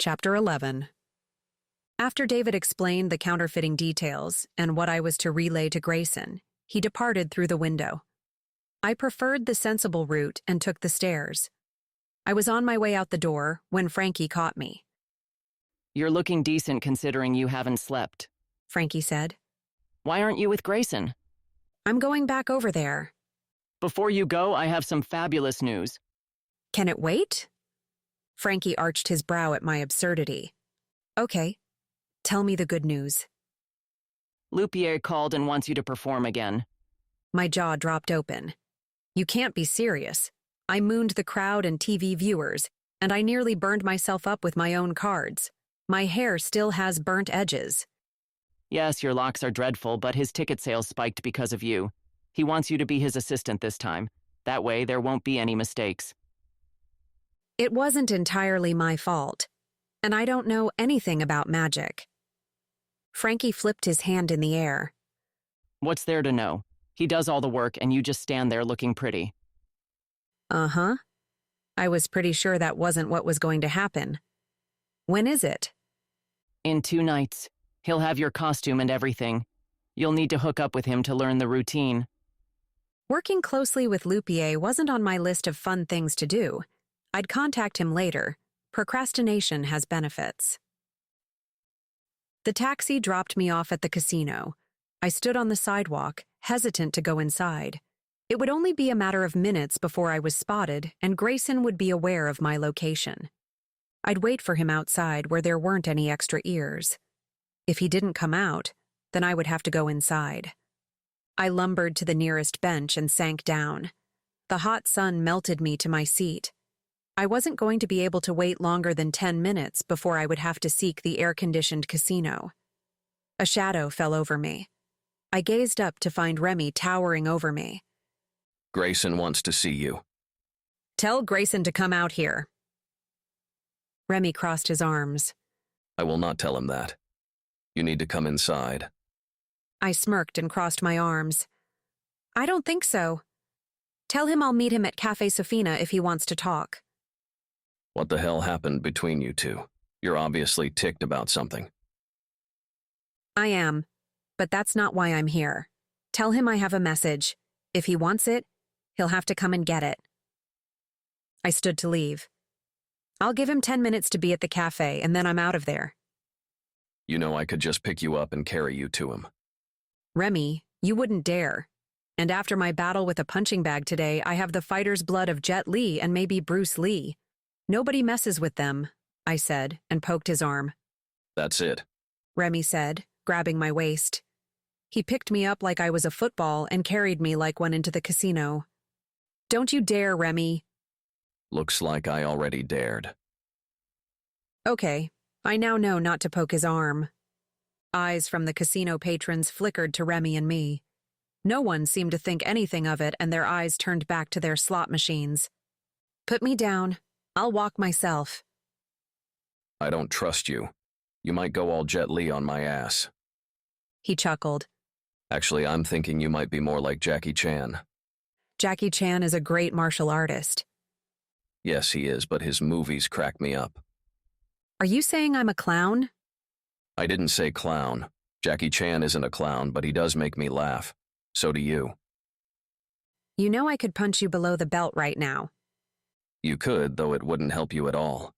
Chapter 11. After David explained the counterfeiting details and what I was to relay to Grayson, he departed through the window. I preferred the sensible route and took the stairs. I was on my way out the door when Frankie caught me. "You're looking decent considering you haven't slept," Frankie said. "Why aren't you with Grayson?" I'm going back over there. "Before you go, I have some fabulous news." Can it wait? Frankie arched his brow at my absurdity. Okay, tell me the good news. Lupier called and wants you to perform again. My jaw dropped open. You can't be serious. I mooned the crowd and TV viewers, and I nearly burned myself up with my own cards. My hair still has burnt edges. Yes, your locks are dreadful, but his ticket sales spiked because of you. He wants you to be his assistant this time. That way, there won't be any mistakes. It wasn't entirely my fault, and I don't know anything about magic. Frankie flipped his hand in the air. What's there to know? He does all the work, and you just stand there looking pretty. Uh-huh. I was pretty sure that wasn't what was going to happen. When is it? In 2 nights. He'll have your costume and everything. You'll need to hook up with him to learn the routine. Working closely with Lupier wasn't on my list of fun things to do. I'd contact him later. Procrastination has benefits. The taxi dropped me off at the casino. I stood on the sidewalk, hesitant to go inside. It would only be a matter of minutes before I was spotted, and Grayson would be aware of my location. I'd wait for him outside where there weren't any extra ears. If he didn't come out, then I would have to go inside. I lumbered to the nearest bench and sank down. The hot sun melted me to my seat. I wasn't going to be able to wait longer than 10 minutes before I would have to seek the air-conditioned casino. A shadow fell over me. I gazed up to find Remy towering over me. Grayson wants to see you. Tell Grayson to come out here. Remy crossed his arms. I will not tell him that. You need to come inside. I smirked and crossed my arms. I don't think so. Tell him I'll meet him at Cafe Sofina if he wants to talk. What the hell happened between you two? You're obviously ticked about something. I am, but that's not why I'm here. Tell him I have a message. If he wants it, he'll have to come and get it. I stood to leave. I'll give him 10 minutes to be at the cafe, and then I'm out of there. You know I could just pick you up and carry you to him. Remy, you wouldn't dare. And after my battle with a punching bag today, I have the fighter's blood of Jet Li and maybe Bruce Lee. Nobody messes with them, I said, and poked his arm. That's it, Remy said, grabbing my waist. He picked me up like I was a football and carried me like one into the casino. Don't you dare, Remy. Looks like I already dared. Okay, I now know not to poke his arm. Eyes from the casino patrons flickered to Remy and me. No one seemed to think anything of it, and their eyes turned back to their slot machines. Put me down. I'll walk myself. I don't trust you. You might go all Jet Li on my ass. He chuckled. Actually, I'm thinking you might be more like Jackie Chan. Jackie Chan is a great martial artist. Yes, he is, but his movies crack me up. Are you saying I'm a clown? I didn't say clown. Jackie Chan isn't a clown, but he does make me laugh. So do you. You know I could punch you below the belt right now. You could, though it wouldn't help you at all.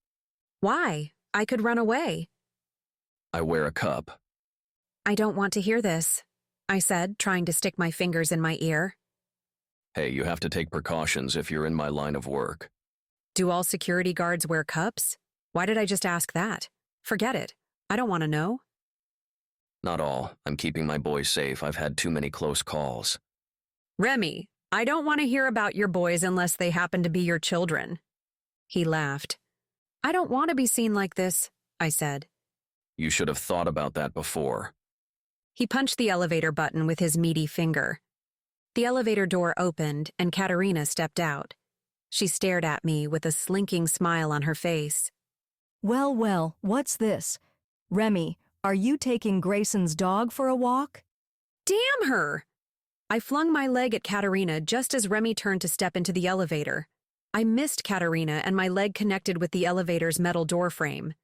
Why? I could run away. I wear a cup. I don't want to hear this, I said, trying to stick my fingers in my ear. Hey, you have to take precautions if you're in my line of work. Do all security guards wear cups? Why did I just ask that? Forget it. I don't want to know. Not all. I'm keeping my boys safe. I've had too many close calls. Remy, I don't want to hear about your boys unless they happen to be your children. He laughed. I don't want to be seen like this, I said. You should have thought about that before. He punched the elevator button with his meaty finger. The elevator door opened and Katerina stepped out. She stared at me with a slinking smile on her face. Well, well, what's this? Remy, are you taking Grayson's dog for a walk? Damn her! I flung my leg at Katerina just as Remy turned to step into the elevator. I missed Katerina and my leg connected with the elevator's metal door frame.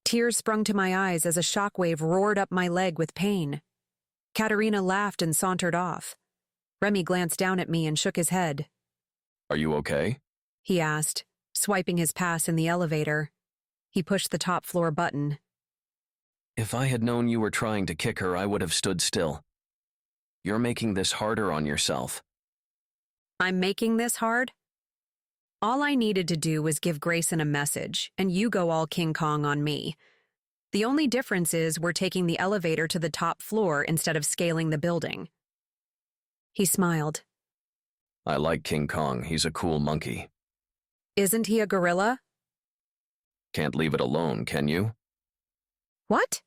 Tears sprung to my eyes as a shockwave roared up my leg with pain. Katerina laughed and sauntered off. Remy glanced down at me and shook his head. Are you okay? He asked, swiping his pass in the elevator. He pushed the top floor button. If I had known you were trying to kick her, I would have stood still. You're making this harder on yourself. I'm making this hard? All I needed to do was give Grayson a message, and you go all King Kong on me. The only difference is we're taking the elevator to the top floor instead of scaling the building. He smiled. I like King Kong. He's a cool monkey. Isn't he a gorilla? Can't leave it alone, can you? What?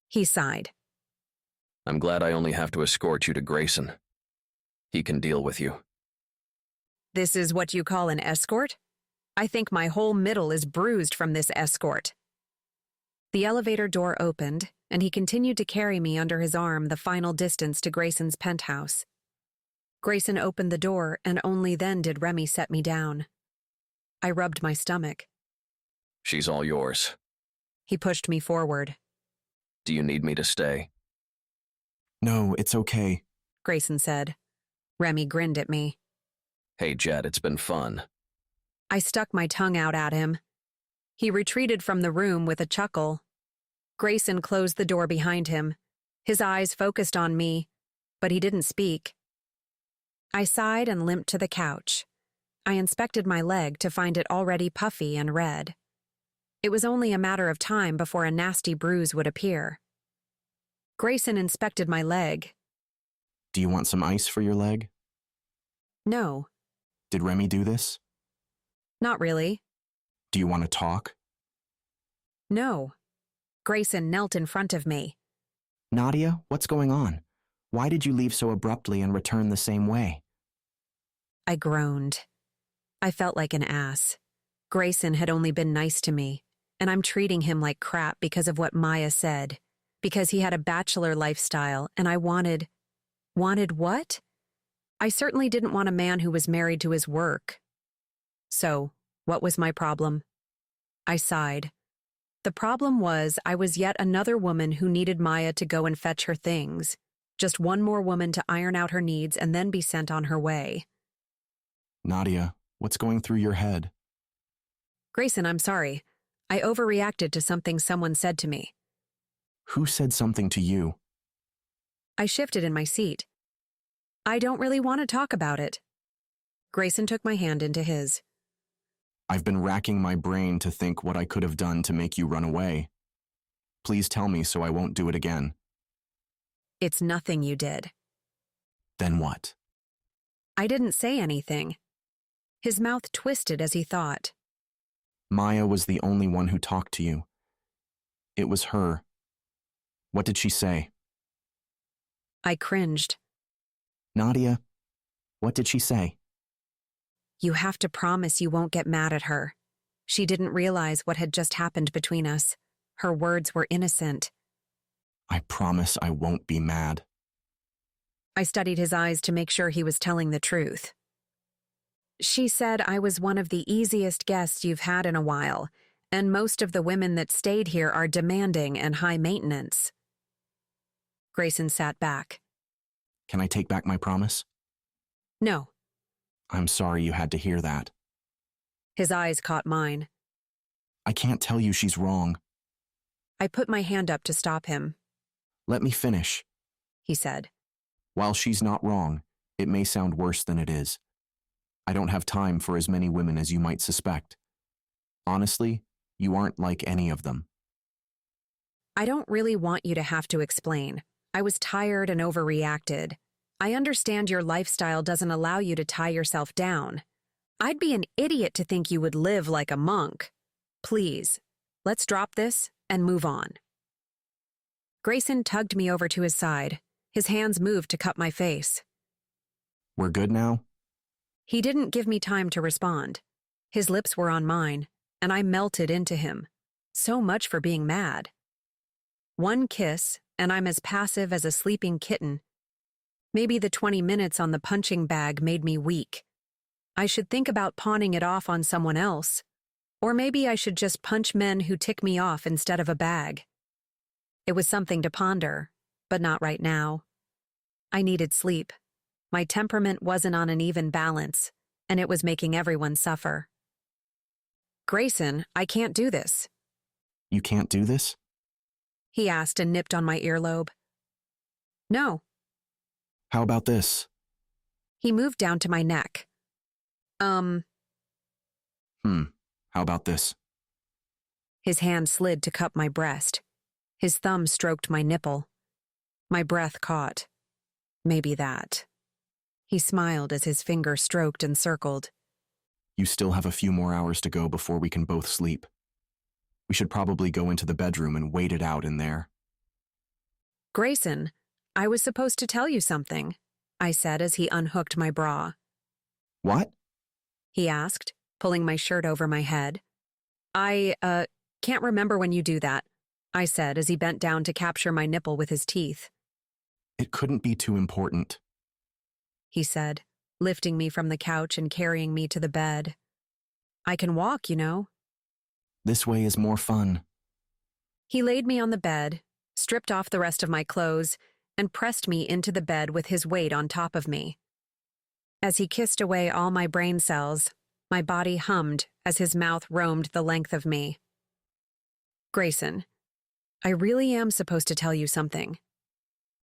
He sighed. I'm glad I only have to escort you to Grayson. He can deal with you. This is what you call an escort? I think my whole middle is bruised from this escort. The elevator door opened, and he continued to carry me under his arm the final distance to Grayson's penthouse. Grayson opened the door, and only then did Remy set me down. I rubbed my stomach. She's all yours. He pushed me forward. Do you need me to stay? No, it's okay. Grayson said. Remy grinned at me. Hey, Jet, it's been fun. I stuck my tongue out at him. He retreated from the room with a chuckle. Grayson closed the door behind him. His eyes focused on me, but he didn't speak. I sighed and limped to the couch. I inspected my leg to find it already puffy and red. It was only a matter of time before a nasty bruise would appear. Grayson inspected my leg. Do you want some ice for your leg? No, Did Remy do this? not really. Do you want to talk? No. Grayson knelt in front of me. Nadia, what's going on? Why did you leave so abruptly and return the same way? I groaned. I felt like an ass. Grayson had only been nice to me, and I'm treating him like crap because of what Maya said, because he had a bachelor lifestyle, and I wanted what? I certainly didn't want a man who was married to his work. So, what was my problem? I sighed. The problem was I was yet another woman who needed Maya to go and fetch her things. Just one more woman to iron out her needs and then be sent on her way. Nadia, what's going through your head? Grayson, I'm sorry. I overreacted to something someone said to me. Who said something to you? I shifted in my seat. I don't really want to talk about it. Grayson took my hand into his. I've been racking my brain to think what I could have done to make you run away. Please tell me so I won't do it again. It's nothing you did. Then what? I didn't say anything. His mouth twisted as he thought. Maya was the only one who talked to you. It was her. What did she say? I cringed. Nadia, what did she say? You have to promise you won't get mad at her. She didn't realize what had just happened between us. Her words were innocent. I promise I won't be mad. I studied his eyes to make sure he was telling the truth. She said I was one of the easiest guests you've had in a while, and most of the women that stayed here are demanding and high maintenance. Grayson sat back. Can I take back my promise? No. I'm sorry you had to hear that. His eyes caught mine. I can't tell you she's wrong. I put my hand up to stop him. Let me finish. He said. While she's not wrong, it may sound worse than it is. I don't have time for as many women as you might suspect. Honestly, you aren't like any of them. I don't really want you to have to explain. I was tired and overreacted. I understand your lifestyle doesn't allow you to tie yourself down. I'd be an idiot to think you would live like a monk. Please, let's drop this and move on. Grayson tugged me over to his side. His hands moved to cup my face. We're good now? He didn't give me time to respond. His lips were on mine, and I melted into him. So much for being mad. One kiss, and I'm as passive as a sleeping kitten. Maybe the 20 minutes on the punching bag made me weak. I should think about pawning it off on someone else. Or maybe I should just punch men who tick me off instead of a bag. It was something to ponder, but not right now. I needed sleep. My temperament wasn't on an even balance, and it was making everyone suffer. Grayson, I can't do this. You can't do this? He asked and nipped on my earlobe. No. How about this? He moved down to my neck. How about this? His hand slid to cup my breast. His thumb stroked my nipple. My breath caught. Maybe that. He smiled as his finger stroked and circled. You still have a few more hours to go before we can both sleep. We should probably go into the bedroom and wait it out in there. Grayson, I was supposed to tell you something, I said as he unhooked my bra. What? He asked, pulling my shirt over my head. I can't remember when you do that, I said as he bent down to capture my nipple with his teeth. It couldn't be too important, he said, lifting me from the couch and carrying me to the bed. I can walk, you know. This way is more fun. He laid me on the bed, stripped off the rest of my clothes, and pressed me into the bed with his weight on top of me. As he kissed away all my brain cells, my body hummed as his mouth roamed the length of me. Grayson, I really am supposed to tell you something.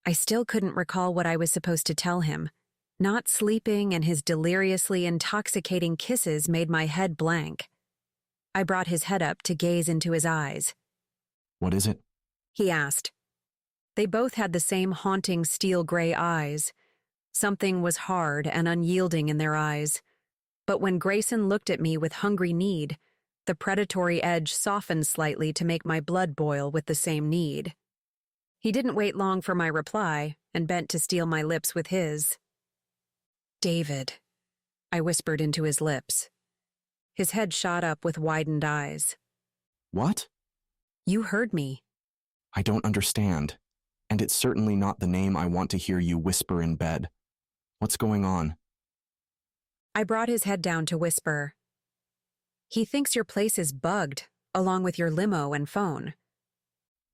I still couldn't recall what I was supposed to tell him. Not sleeping and his deliriously intoxicating kisses made my head blank. I brought his head up to gaze into his eyes. What is it? He asked. They both had the same haunting steel gray eyes. Something was hard and unyielding in their eyes. But when Grayson looked at me with hungry need, the predatory edge softened slightly to make my blood boil with the same need. He didn't wait long for my reply and bent to steal my lips with his. David, I whispered into his lips. His head shot up with widened eyes. What? You heard me. I don't understand. And it's certainly not the name I want to hear you whisper in bed. What's going on? I brought his head down to whisper. He thinks your place is bugged, along with your limo and phone.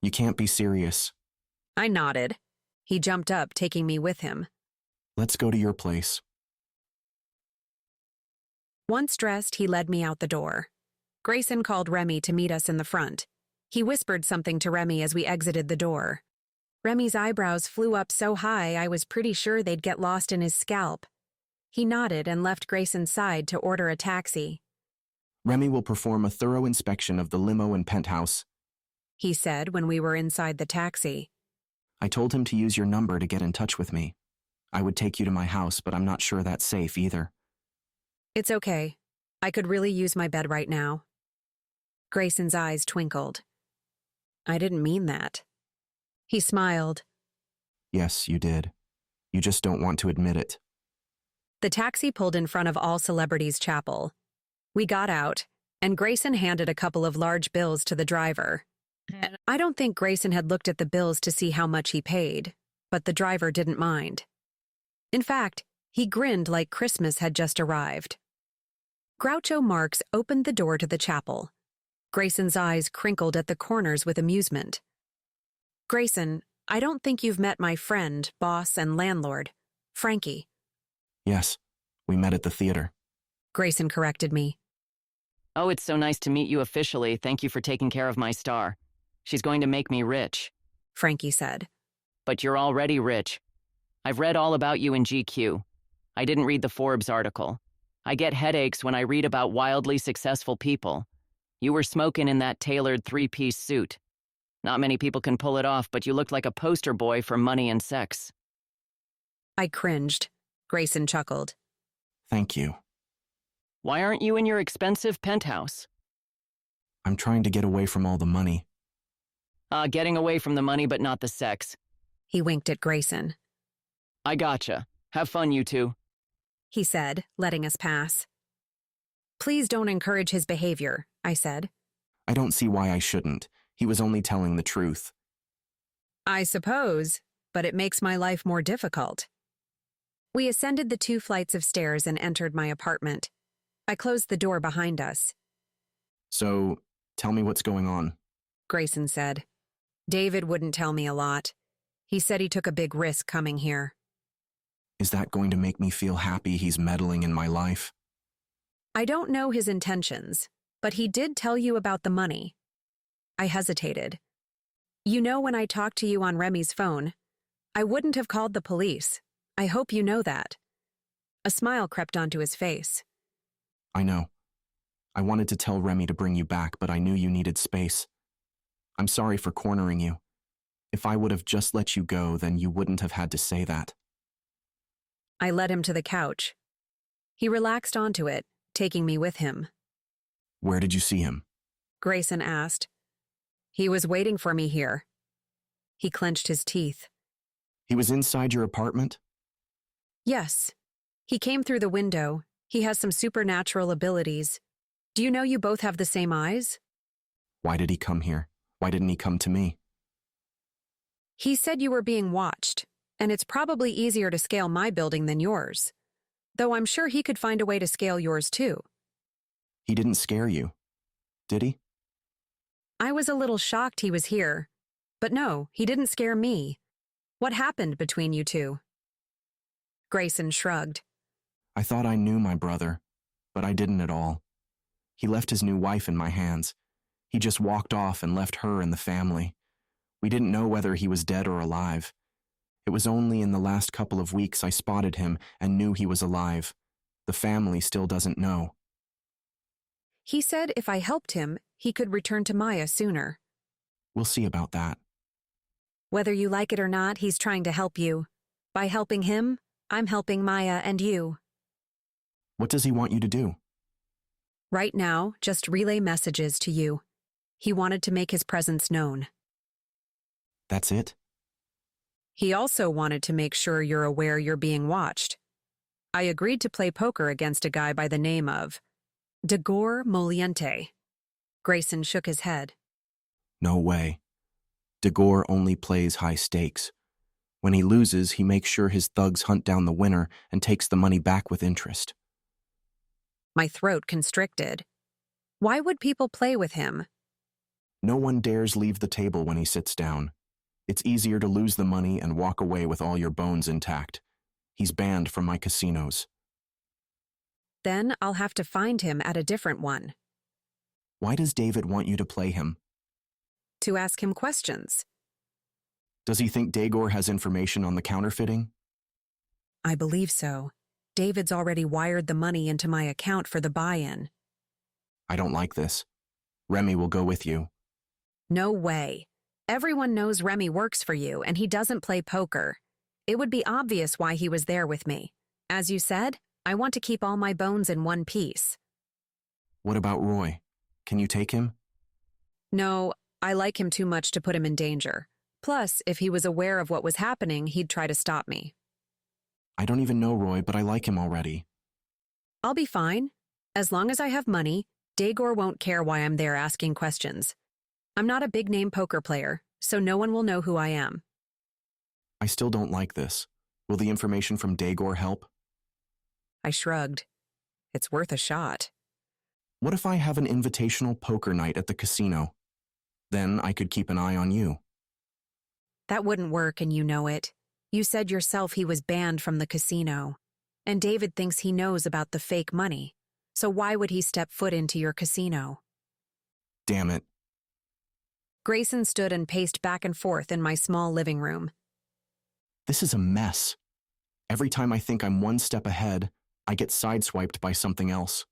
You can't be serious. I nodded. He jumped up, taking me with him. Let's go to your place. Once dressed, he led me out the door. Grayson called Remy to meet us in the front. He whispered something to Remy as we exited the door. Remy's eyebrows flew up so high I was pretty sure they'd get lost in his scalp. He nodded and left Grayson's side to order a taxi. Remy will perform a thorough inspection of the limo and penthouse, he said when we were inside the taxi. I told him to use your number to get in touch with me. I would take you to my house, but I'm not sure that's safe either. It's okay. I could really use my bed right now. Grayson's eyes twinkled. I didn't mean that. He smiled. Yes, you did. You just don't want to admit it. The taxi pulled in front of All Celebrities Chapel. We got out, and Grayson handed a couple of large bills to the driver. I don't think Grayson had looked at the bills to see how much he paid, but the driver didn't mind. In fact, he grinned like Christmas had just arrived. Groucho Marx opened the door to the chapel. Grayson's eyes crinkled at the corners with amusement. Grayson, I don't think you've met my friend, boss, and landlord, Frankie. Yes, we met at the theater. Grayson corrected me. Oh, it's so nice to meet you officially. Thank you for taking care of my star. She's going to make me rich. Frankie said. But you're already rich. I've read all about you in GQ. I didn't read the Forbes article. I get headaches when I read about wildly successful people. You were smoking in that tailored three-piece suit. Not many people can pull it off, but you looked like a poster boy for money and sex. I cringed. Grayson chuckled. Thank you. Why aren't you in your expensive penthouse? I'm trying to get away from all the money. Getting away from the money but not the sex. He winked at Grayson. I gotcha. Have fun, you two. He said, letting us pass. Please don't encourage his behavior, I said. I don't see why I shouldn't. He was only telling the truth. I suppose, but it makes my life more difficult. We ascended the 2 flights of stairs and entered my apartment. I closed the door behind us. So, tell me what's going on. Grayson said. David wouldn't tell me a lot. He said he took a big risk coming here. Is that going to make me feel happy he's meddling in my life? I don't know his intentions, but he did tell you about the money. I hesitated. You know, when I talked to you on Remy's phone, I wouldn't have called the police. I hope you know that. A smile crept onto his face. I know. I wanted to tell Remy to bring you back, but I knew you needed space. I'm sorry for cornering you. If I would have just let you go, then you wouldn't have had to say that. I led him to the couch. He relaxed onto it, taking me with him. Where did you see him? Grayson asked. He was waiting for me here. He clenched his teeth. He was inside your apartment? Yes. He came through the window. He has some supernatural abilities. Do you know you both have the same eyes? Why did he come here? Why didn't he come to me? He said you were being watched, and it's probably easier to scale my building than yours. Though I'm sure he could find a way to scale yours too. He didn't scare you, did he? I was a little shocked he was here. But no, he didn't scare me. What happened between you two? Grayson shrugged. I thought I knew my brother, but I didn't at all. He left his new wife in my hands. He just walked off and left her and the family. We didn't know whether he was dead or alive. It was only in the last couple of weeks I spotted him and knew he was alive. The family still doesn't know. He said if I helped him, he could return to Maya sooner. We'll see about that. Whether you like it or not, he's trying to help you. By helping him, I'm helping Maya and you. What does he want you to do? Right now, just relay messages to you. He wanted to make his presence known. That's it? He also wanted to make sure you're aware you're being watched. I agreed to play poker against a guy by the name of Degor Moliente. Grayson shook his head. No way. Degor only plays high stakes. When he loses, he makes sure his thugs hunt down the winner and takes the money back with interest. My throat constricted. Why would people play with him? No one dares leave the table when he sits down. It's easier to lose the money and walk away with all your bones intact. He's banned from my casinos. Then I'll have to find him at a different one. Why does David want you to play him? To ask him questions. Does he think Dagor has information on the counterfeiting? I believe so. David's already wired the money into my account for the buy-in. I don't like this. Remy will go with you. No way. Everyone knows Remy works for you and he doesn't play poker. It would be obvious why he was there with me. As you said, I want to keep all my bones in one piece. What about Roy? Can you take him? No, I like him too much to put him in danger. Plus, if he was aware of what was happening, he'd try to stop me. I don't even know Roy, but I like him already. I'll be fine. As long as I have money, Dagor won't care why I'm there asking questions. I'm not a big-name poker player, so no one will know who I am. I still don't like this. Will the information from Dagor help? I shrugged. It's worth a shot. What if I have an invitational poker night at the casino? Then I could keep an eye on you. That wouldn't work, and you know it. You said yourself he was banned from the casino. And David thinks he knows about the fake money. So why would he step foot into your casino? Damn it. Grayson stood and paced back and forth in my small living room. This is a mess. Every time I think I'm one step ahead, I get sideswiped by something else.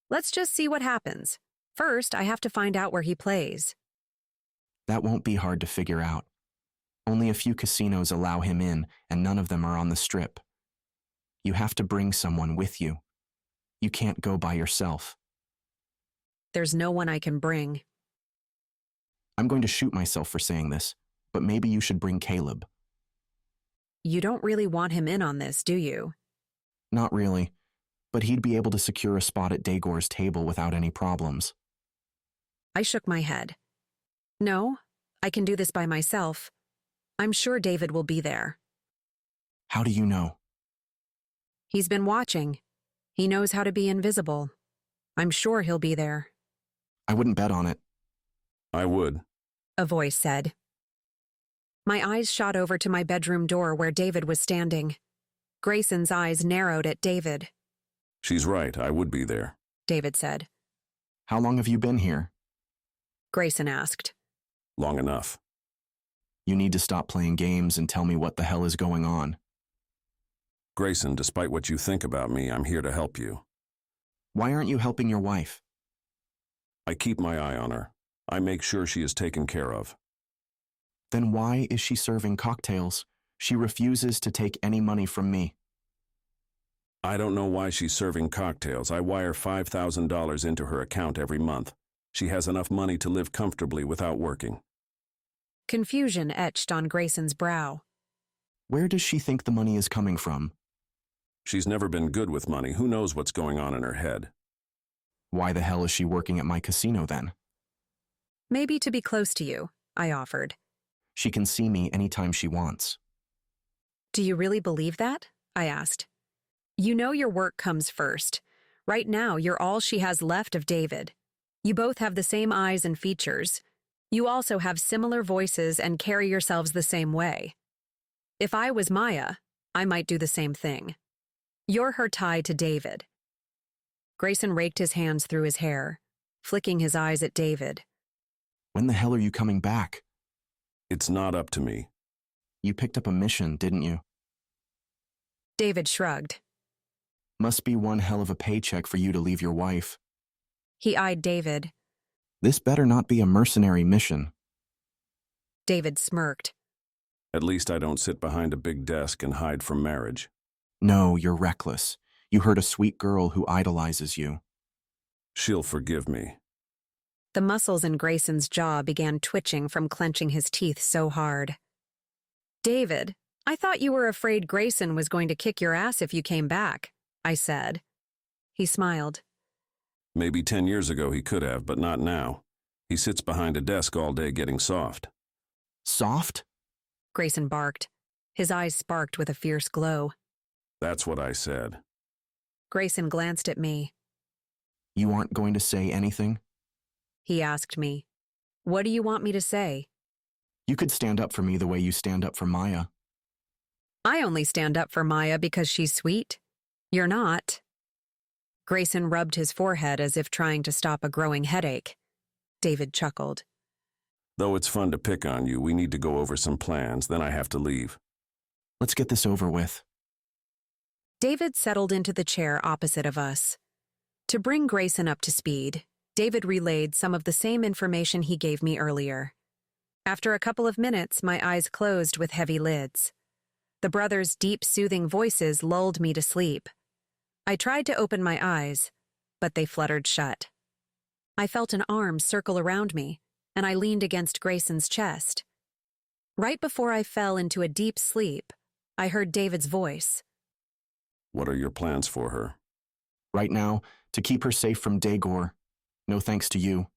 Let's just see what happens. First, I have to find out where he plays. That won't be hard to figure out. Only a few casinos allow him in, and none of them are on the strip. You have to bring someone with you. You can't go by yourself. There's no one I can bring. I'm going to shoot myself for saying this, but maybe you should bring Caleb. You don't really want him in on this, do you? Not really, but he'd be able to secure a spot at Dagor's table without any problems. I shook my head. No, I can do this by myself. I'm sure David will be there. How do you know? He's been watching. He knows how to be invisible. I'm sure he'll be there, I wouldn't bet on it. I would. a voice said. My eyes shot over to my bedroom door where David was standing. Grayson's eyes narrowed at David. She's right, I would be there. David said. How long have you been here? Grayson asked. Long enough. You need to stop playing games and tell me what the hell is going on. Grayson, despite what you think about me, I'm here to help you. Why aren't you helping your wife? I keep my eye on her. I make sure she is taken care of. Then why is she serving cocktails? She refuses to take any money from me. I don't know why she's serving cocktails. I wire $5,000 into her account every month. She has enough money to live comfortably without working. Confusion etched on Grayson's brow. Where does she think the money is coming from? She's never been good with money. Who knows what's going on in her head? Why the hell is she working at my casino then? Maybe to be close to you, I offered. She can see me anytime she wants. Do you really believe that? I asked. You know your work comes first. Right now, you're all she has left of David. You both have the same eyes and features. You also have similar voices and carry yourselves the same way. If I was Maya, I might do the same thing. You're her tie to David. Grayson raked his hands through his hair, flicking his eyes at David. When the hell are you coming back? It's not up to me. You picked up a mission, didn't you? David shrugged. Must be one hell of a paycheck for you to leave your wife. He eyed David. This better not be a mercenary mission. David smirked. At least I don't sit behind a big desk and hide from marriage. No, you're reckless. You hurt a sweet girl who idolizes you. She'll forgive me. The muscles in Grayson's jaw began twitching from clenching his teeth so hard. David, I thought you were afraid Grayson was going to kick your ass if you came back, I said. He smiled. Maybe 10 years ago he could have, but not now. He sits behind a desk all day getting soft. Soft? Grayson barked. His eyes sparked with a fierce glow. That's what I said. Grayson glanced at me. You aren't going to say anything? He asked me. What do you want me to say? You could stand up for me the way you stand up for Maya. I only stand up for Maya because she's sweet. You're not. Grayson rubbed his forehead as if trying to stop a growing headache. David chuckled. Though it's fun to pick on you, we need to go over some plans, then I have to leave. Let's get this over with. David settled into the chair opposite of us. To bring Grayson up to speed, David relayed some of the same information he gave me earlier. After a couple of minutes, my eyes closed with heavy lids. The brothers' deep, soothing voices lulled me to sleep. I tried to open my eyes, but they fluttered shut. I felt an arm circle around me, and I leaned against Grayson's chest. Right before I fell into a deep sleep, I heard David's voice. What are your plans for her? Right now, to keep her safe from Dagor. No thanks to you.